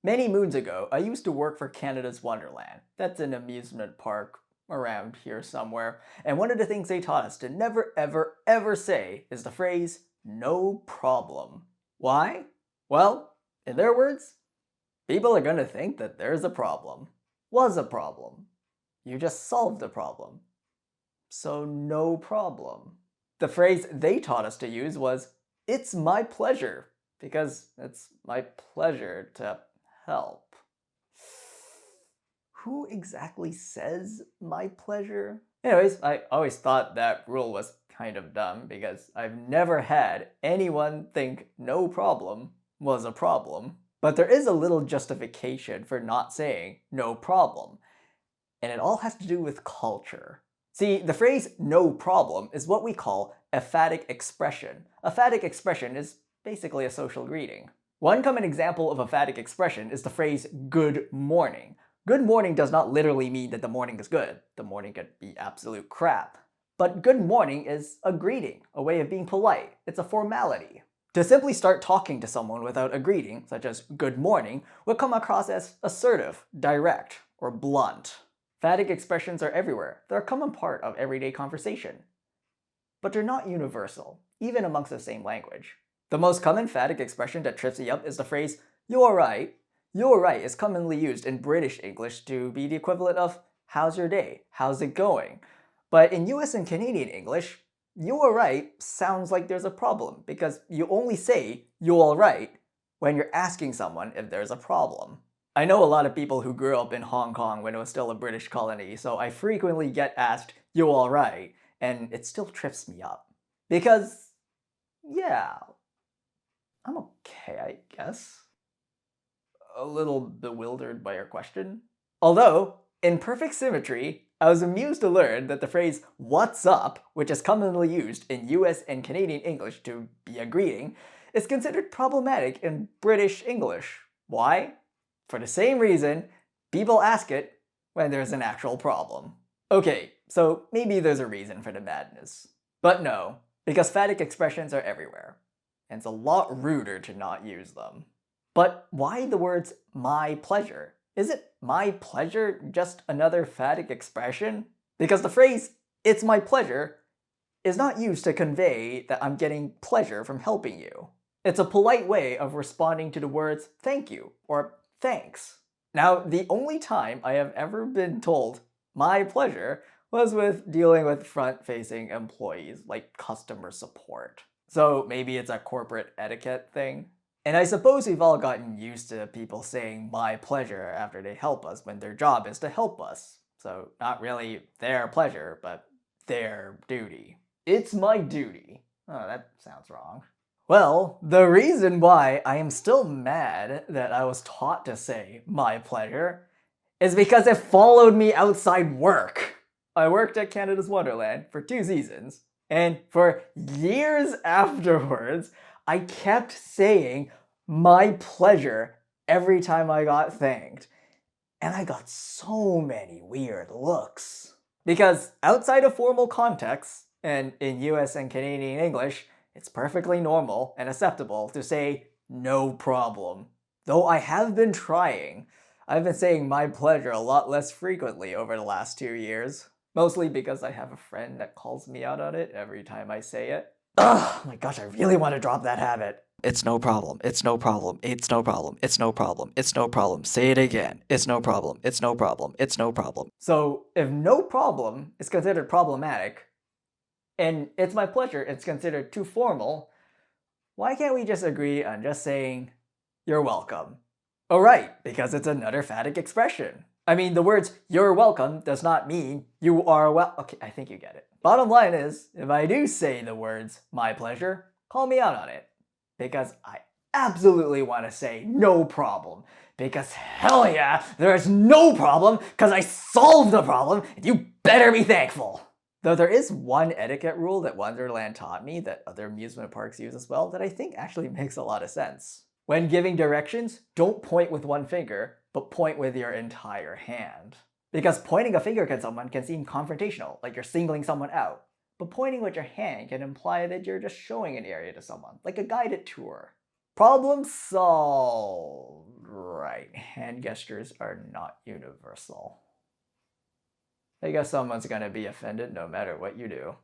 Many moons ago, I used to work for Canada's Wonderland. That's an amusement park around here somewhere. And one of the things they taught us to never, ever, ever say is the phrase, no problem. Why? Well, in their words, people are gonna think that there's a problem. Was a problem. You just solved the problem. So no problem. The phrase they taught us to use was, it's my pleasure, because it's my pleasure to help. Who exactly says my pleasure? Anyways, I always thought that rule was kind of dumb because I've never had anyone think no problem was a problem. But there is a little justification for not saying no problem, and it all has to do with culture. See, the phrase no problem is what we call a phatic expression. A phatic expression is basically a social greeting. One common example of a phatic expression is the phrase good morning. Good morning does not literally mean that the morning is good. The morning could be absolute crap. But good morning is a greeting, a way of being polite. It's a formality. To simply start talking to someone without a greeting, such as good morning, would come across as assertive, direct, or blunt. Phatic expressions are everywhere. They're a common part of everyday conversation. But they're not universal, even amongst the same language. The most common phatic expression that trips me up is the phrase, you alright. You alright is commonly used in British English to be the equivalent of, how's your day? How's it going? But in US and Canadian English, you alright sounds like there's a problem because you only say you alright when you're asking someone if there's a problem. I know a lot of people who grew up in Hong Kong when it was still a British colony, so I frequently get asked, you alright, and it still trips me up. Because, yeah, I'm okay, I guess. A little bewildered by your question. Although, in perfect symmetry, I was amused to learn that the phrase what's up, which is commonly used in US and Canadian English to be a greeting, is considered problematic in British English. Why? For the same reason, people ask it when there's an actual problem. Okay, so maybe there's a reason for the madness. But no, because phatic expressions are everywhere, and it's a lot ruder to not use them. But why the words my pleasure? Is it my pleasure just another phatic expression? Because the phrase it's my pleasure is not used to convey that I'm getting pleasure from helping you. It's a polite way of responding to the words thank you or thanks. Now, the only time I have ever been told my pleasure was with dealing with front-facing employees like customer support. So maybe it's a corporate etiquette thing. And I suppose we've all gotten used to people saying my pleasure after they help us when their job is to help us. So not really their pleasure, but their duty. It's my duty. Oh, that sounds wrong. Well, the reason why I am still mad that I was taught to say my pleasure is because it followed me outside work. I worked at Canada's Wonderland for 2 seasons, and for years afterwards, I kept saying my pleasure every time I got thanked. And I got so many weird looks. Because outside of formal contexts, and in US and Canadian English, it's perfectly normal and acceptable to say no problem. Though I have been trying. I've been saying my pleasure a lot less frequently over the last 2 years. Mostly because I have a friend that calls me out on it every time I say it. Ugh, my gosh, I really want to drop that habit. It's no problem, it's no problem, it's no problem, it's no problem, it's no problem. Say it again. It's no problem, it's no problem, it's no problem. So if no problem is considered problematic, and it's my pleasure it's considered too formal, why can't we just agree on just saying, you're welcome? Oh right, because it's another phatic expression. I mean, the words you're welcome does not mean you are okay, I think you get it. Bottom line is, if I do say the words my pleasure, call me out on it. Because I absolutely want to say no problem. Because hell yeah, there is no problem because I solved the problem and you better be thankful. Though there is one etiquette rule that Wonderland taught me that other amusement parks use as well that I think actually makes a lot of sense. When giving directions, don't point with one finger, but point with your entire hand. Because pointing a finger at someone can seem confrontational, like you're singling someone out. But pointing with your hand can imply that you're just showing an area to someone, like a guided tour. Problem solved. Right, hand gestures are not universal. I guess someone's gonna be offended no matter what you do.